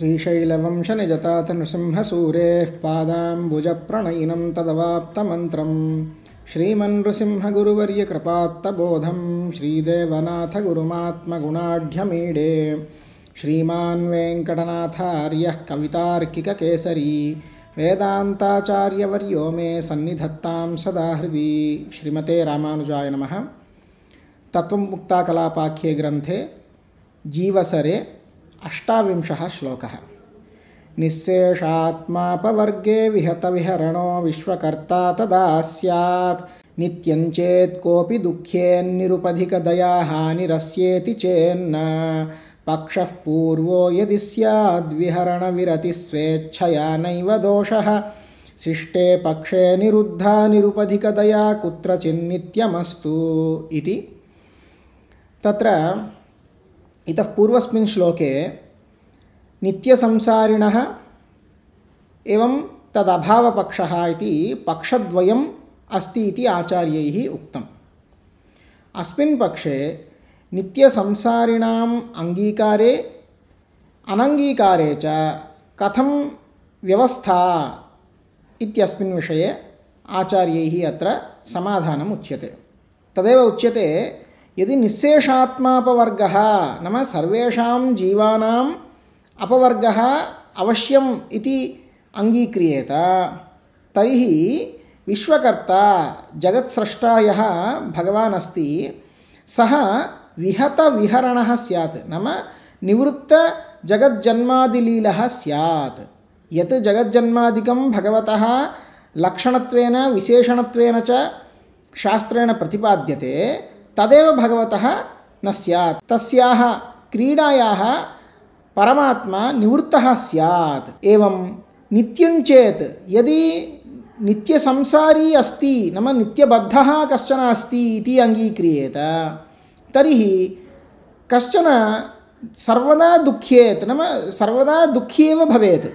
श्रीशैलवंशनिजतातनृसिंहसूरेः पादाम्बुजप्रणयिनं तदवाप्तमन्त्रं श्रीमन्नृसिंहगुरुवर्यकृपात्तबोधं श्रीदेवनाथगुरुमात्मगुणाढ्यमीडे श्रीमान् वेङ्कटनाथार्यः कवितार्किककेसरी वेदान्ताचार्यवर्यो मे सन्निधत्तां सदा हृदि। श्रीमते रामानुजाय नमः। तत्त्वमुक्ताकलापाख्ये ग्रन्थे जीवसरे 28 श्लोकः। निःशेषात्मापवर्गे विहतविहरणो विश्वकर्ता तदा स्यात् नित्यं चेत् कोऽपि दुःखेन्निरुपधिकदयाहानिरस्येति चेन्न पक्षः पूर्वो यदि स्याद्विहरणविरतिस्वेच्छया नैव दोषः शिष्टे पक्षे निरुद्धा निरुपधिकदया कुत्रचिन्नित्यमस्तु इति। तत्र इतः पूर्वस्मिन् श्लोके नित्यसंसारिणः एवं तदभावपक्षः इति पक्षद्वयम् अस्ति इति आचार्यैः उक्तम्। अस्मिन् पक्षे नित्यसंसारिणाम् अङ्गीकारे अनङ्गीकारे च कथं व्यवस्था इत्यस्मिन् विषये आचार्यैः अत्र समाधानम् उच्यते। तदेव उच्यते यदि निःशेषात्मापवर्गः नाम सर्वेषां जीवानाम् अपवर्गः अवश्यम् इति अङ्गीक्रियेत तर्हि विश्वकर्ता जगत्स्रष्टा यः भगवान् अस्ति सः विहतविहरणः स्यात् नाम निवृत्तजगज्जन्मादिलीलः स्यात्। यत् जगज्जन्मादिकं भगवतः लक्षणत्वेन विशेषणत्वेन च शास्त्रेण प्रतिपाद्यते तदेव भगवतः न स्यात्। तस्याः क्रीडायाः परमात्मा निवृत्तः स्यात्। एवं नित्यं चेत् यदि नित्यसंसारी अस्ति नाम नित्यबद्धः कश्चन अस्ति इति अङ्गीक्रियेत तर्हि कश्चन सर्वदा दुःख्येत् नाम सर्वदा दुःखी एव भवेत्।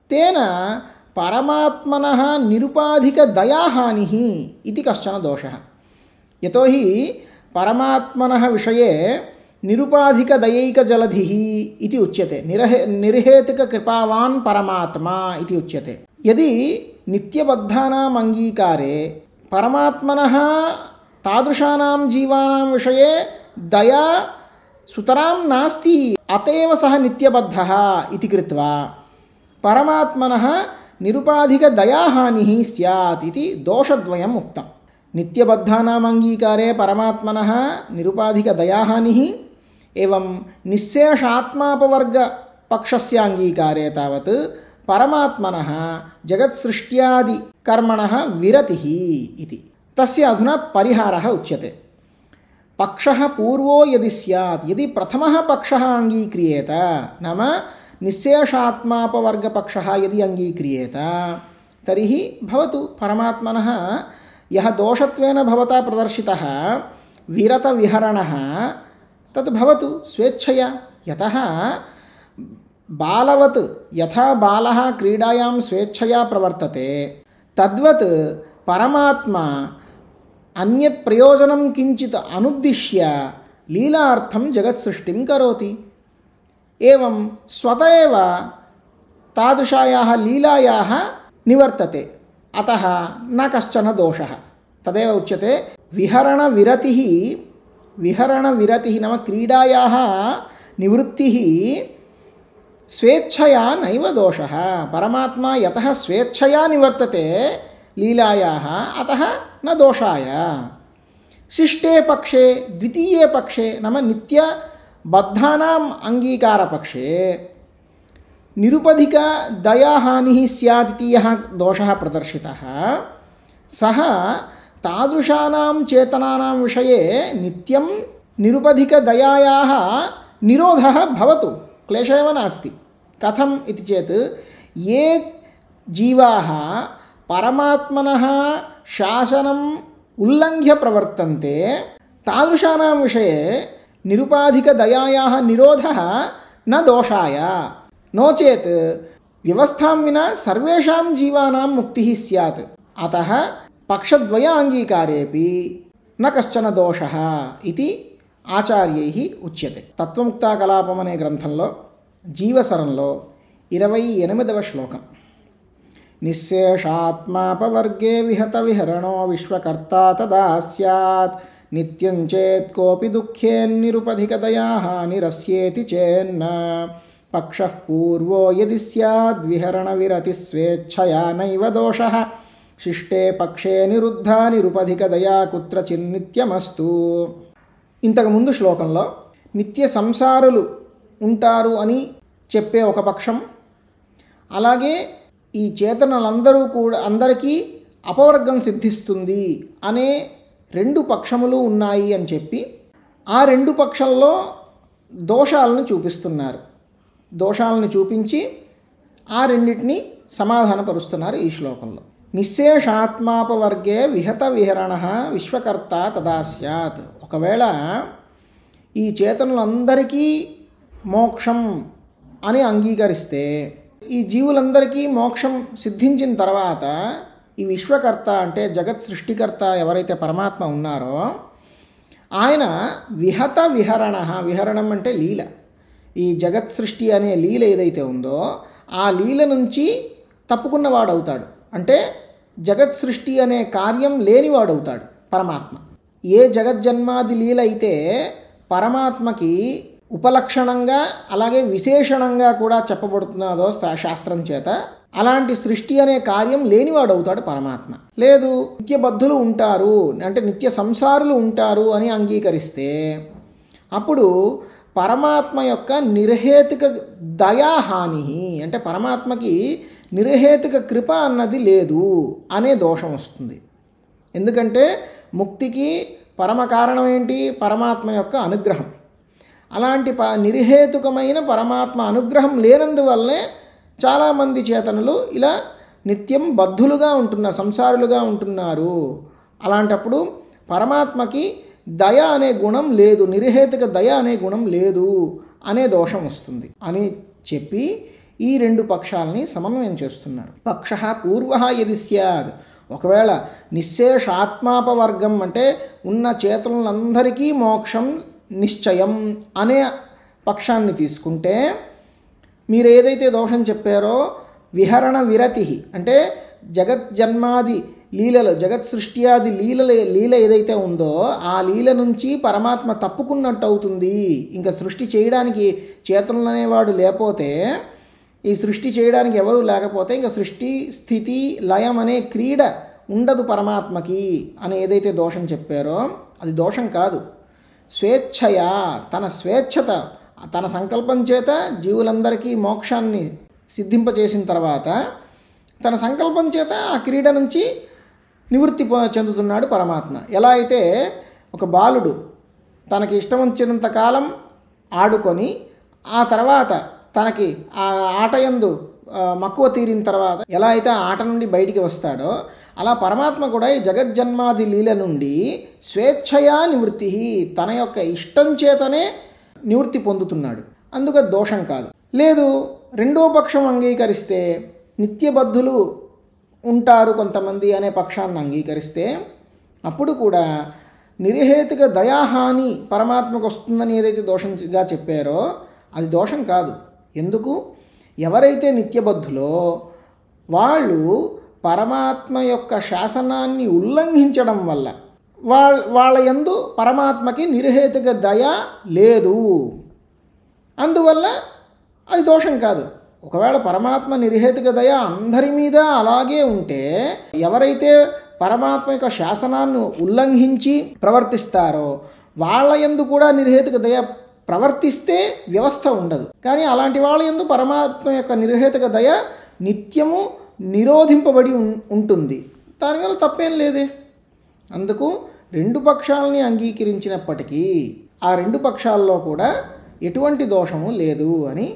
तेन परमात्मनः निरुपाधिकदयाहानिः इति कश्चन दोषः। यतोहि परमात्मनः विषये निरुपाधिकदयैकजलधिः इति उच्यते। निर्हेतुककृपावान् परमात्मा इति उच्यते। यदि नित्यबद्धानाम् अङ्गीकारे परमात्मनः तादृशानां जीवानां विषये दया सुतरां नास्ति अत एव सः नित्यबद्धः इति कृत्वा परमात्मनः निरुपाधिकदयाहानिः स्यात् इति दोषद्वयम् उक्तम्। नित्यबद्धानाम् अङ्गीकारे परमात्मनः निरुपाधिकदयाहानिः एवं निःशेषात्मापवर्गपक्षस्य अङ्गीकारे तावत् परमात्मनः जगत्सृष्ट्यादिकर्मणः विरतिः इति। तस्य अधुना परिहारः उच्यते। पक्षः पूर्वो यदि स्यात् यदि प्रथमः पक्षः अङ्गीक्रियेत नाम निःशेषात्मापवर्गपक्षः यदि अङ्गीक्रियेत तर्हि भवतु परमात्मनः यः दोषत्वेन भवता प्रदर्शितः विरतविहरणः तद् भवतु स्वेच्छया। यतः बालवत् यथा बालः क्रीडायां स्वेच्छया प्रवर्तते तद्वत् परमात्मा अन्यत् प्रयोजनं किञ्चित् अनुद्दिश्य लीलार्थं जगत्सृष्टिं करोति। एवं स्वतः एव तादृशायाः लीलायाः निवर्तते अतः न कश्चन दोषः। तदेव उच्यते विहरणविरतिः नाम क्रीडायाः निवृत्तिः स्वेच्छया नैव दोषः। परमात्मा यतः स्वेच्छया निवर्तते लीलायाः अतः न दोषाय। शिष्टे पक्षे द्वितीये पक्षे नाम नित्यबद्धानाम् अङ्गीकारपक्षे निरुपधिकदयाहानिः स्यात् इति यः दोषः प्रदर्शितः सः तादृशानां चेतनानां विषये नित्यं निरुपधिकदयायाः निरोधः भवतु क्लेशः एव नास्ति। कथम् इति चेत् ये जीवाः परमात्मनः शासनम् उल्लङ्घ्य प्रवर्तन्ते तादृशानां विषये निरुपाधिकदयायाः निरोधः न दोषाय। नो चेत् व्यवस्थां विना सर्वेषां जीवानां मुक्तिः स्यात्। अतः पक्षद्वय अङ्गीकारेपि न कश्चन दोषः इति ఆచార్యైః ఉచ్యతే. తత్వముక్తాకలాపం అనే గ్రంథంలో జీవసరంలో 28వ శ్లోకం. నిశ్శేషాత్మాపవర్గే విహత విహరణో విశ్వకర్తా తదా స్యాత్ నిత్యం చేత్ కోపి దుఃఖేన్నిరుపధికతయా హానిరస్యేతి చేన్న పక్షః పూర్వో యది స్యాద్ విహరణ విరతి స్వేచ్ఛయా నైవ దోషః శిష్టే పక్షే నిరుద్ధా నిరుపధికతయా కుత్రచిన్నిత్యమస్తు. ఇంతకుముందు శ్లోకంలో నిత్య సంసారులు ఉంటారు అని చెప్పే ఒక పక్షం, అలాగే ఈ చేతనలందరూ కూడా అందరికీ అపవర్గం సిద్ధిస్తుంది అనే 2 పక్షములు ఉన్నాయి అని చెప్పి ఆ 2 పక్షాల్లో దోషాలను చూపిస్తున్నారు. దోషాలను చూపించి ఆ రెండింటిని సమాధానపరుస్తున్నారు ఈ శ్లోకంలో. నిశ్శేషాత్మాపవర్గే విహత విహరణ విశ్వకర్త తదా స్యాత్. ఒకవేళ ఈ చేతనులందరికీ మోక్షం అని అంగీకరిస్తే, ఈ జీవులందరికీ మోక్షం సిద్ధించిన తర్వాత ఈ విశ్వకర్త అంటే జగత్ సృష్టికర్త ఎవరైతే పరమాత్మ ఉన్నారో ఆయన విహత విహరణ, విహరణం అంటే లీల, ఈ జగత్ సృష్టి అనే లీల ఏదైతే ఉందో ఆ లీల నుంచి తప్పుకున్నవాడవుతాడు. అంటే జగత్ సృష్టి అనే కార్యం లేనివాడవుతాడు పరమాత్మ. ఏ జగజ్జన్మాది లీల అయితే పరమాత్మకి ఉపలక్షణంగా అలాగే విశేషణంగా కూడా చెప్పబడుతున్నదో శాస్త్రం చేత, అలాంటి సృష్టి అనే కార్యం లేనివాడవుతాడు పరమాత్మ. లేదు నిత్యబద్ధులు ఉంటారు అంటే నిత్య సంసారులు ఉంటారు అని అంగీకరిస్తే అప్పుడు పరమాత్మ యొక్క నిర్హేతుక దయాహాని అంటే పరమాత్మకి నిర్హేతుక కృప అన్నది లేదు అనే దోషం వస్తుంది. ఎందుకంటే ముక్తికి పరమ కారణం ఏంటి? పరమాత్మ యొక్క అనుగ్రహం. అలాంటి నిర్హేతుకమైన పరమాత్మ అనుగ్రహం లేనందువల్లే చాలామంది చేతనులు ఇలా నిత్యం బద్ధులుగా ఉంటున్నారు, సంసారులుగా ఉంటున్నారు. అలాంటప్పుడు పరమాత్మకి దయ అనే గుణం లేదు, నిర్హేతుక దయ అనే గుణం లేదు అనే దోషం వస్తుంది అని చెప్పి ఈ 2 పక్షాలని సమన్వయం చేస్తున్నారు. పక్ష పూర్వ యది స్యాద్, ఒకవేళ నిశ్శేషాత్మాపవర్గం అంటే ఉన్న చేతనులందరికీ మోక్షం నిశ్చయం అనే పక్షాన్ని తీసుకుంటే, మీరు ఏదైతే దోషం చెప్పారో విహరణ విరతి అంటే జగజ్జన్మాది లీలలు, జగత్ సృష్ట్యాది లీల ఏదైతే ఉందో ఆ లీల నుంచి పరమాత్మ తప్పుకున్నట్టు అవుతుంది. ఇంకా సృష్టి చేయడానికి చేతనులు అనేవాడు లేకపోతే, ఈ సృష్టి చేయడానికి ఎవరూ లేకపోతే ఇంకా సృష్టి స్థితి లయం అనే క్రీడ ఉండదు పరమాత్మకి అని ఏదైతే దోషం చెప్పారో అది దోషం కాదు. స్వేచ్ఛయా, తన స్వేచ్ఛత, తన సంకల్పం చేత జీవులందరికీ మోక్షాన్ని సిద్ధింపచేసిన తర్వాత తన సంకల్పం చేత ఆ క్రీడ నుంచి నివృత్తి చెందుతున్నాడు పరమాత్మ. ఎలా అయితే ఒక బాలుడు తనకి ఇష్టం వచ్చినంత కాలం ఆడుకొని ఆ తర్వాత తనకి ఆ ఆట యందు మక్కువ తీరిన తర్వాత ఎలా అయితే ఆ ఆట నుండి బయటికి వస్తాడో అలా పరమాత్మ కూడా ఈ జగజ్జన్మాది లీల నుండి స్వేచ్ఛయా నివృత్తి, తన యొక్క ఇష్టం చేతనే నివృత్తి పొందుతున్నాడు. అందుకు దోషం కాదు. లేదు రెండో పక్షం అంగీకరిస్తే, నిత్యబద్ధులు ఉంటారు కొంతమంది అనే పక్షాన్ని అంగీకరిస్తే అప్పుడు కూడా నిర్హేతుక దయాహాని పరమాత్మకు వస్తుందని ఏదైతే దోషంగా చెప్పారో అది దోషం కాదు. ఎందుకు? ఎవరైతే నిత్యబద్ధులో వాళ్ళు పరమాత్మ యొక్క శాసనాన్ని ఉల్లంఘించడం వల్ల వాళ్ళ యందు పరమాత్మకి నిర్హేతుక దయ లేదు, అందువల్ల అది దోషం కాదు. ఒకవేళ పరమాత్మ నిర్హేతుక దయ అందరి మీద అలాగే ఉంటే, ఎవరైతే పరమాత్మ యొక్క శాసనాన్ని ఉల్లంఘించి ప్రవర్తిస్తారో వాళ్ళ యందు కూడా నిర్హేతుక దయ ప్రవర్తిస్తే వ్యవస్థ ఉండదు. కానీ అలాంటి వాళ్ళ యందు పరమాత్మ యొక్క నిర్హేతుక దయ నిత్యము నిరోధింపబడి ఉంటుంది. దానివల్ల తప్పేం లేదే. అందుకు 2 పక్షాలని అంగీకరించినప్పటికీ ఆ 2 పక్షాల్లో కూడా ఎటువంటి దోషము లేదు అని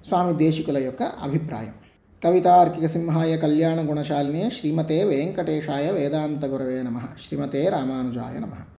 స్వామి దేశికుల యొక్క అభిప్రాయం. కవితార్కిక సింహాయ కళ్యాణ గుణశాలినే శ్రీమతే వెంకటేశాయ వేదాంత గురవే నమః. శ్రీమతే రామానుజాయ నమః.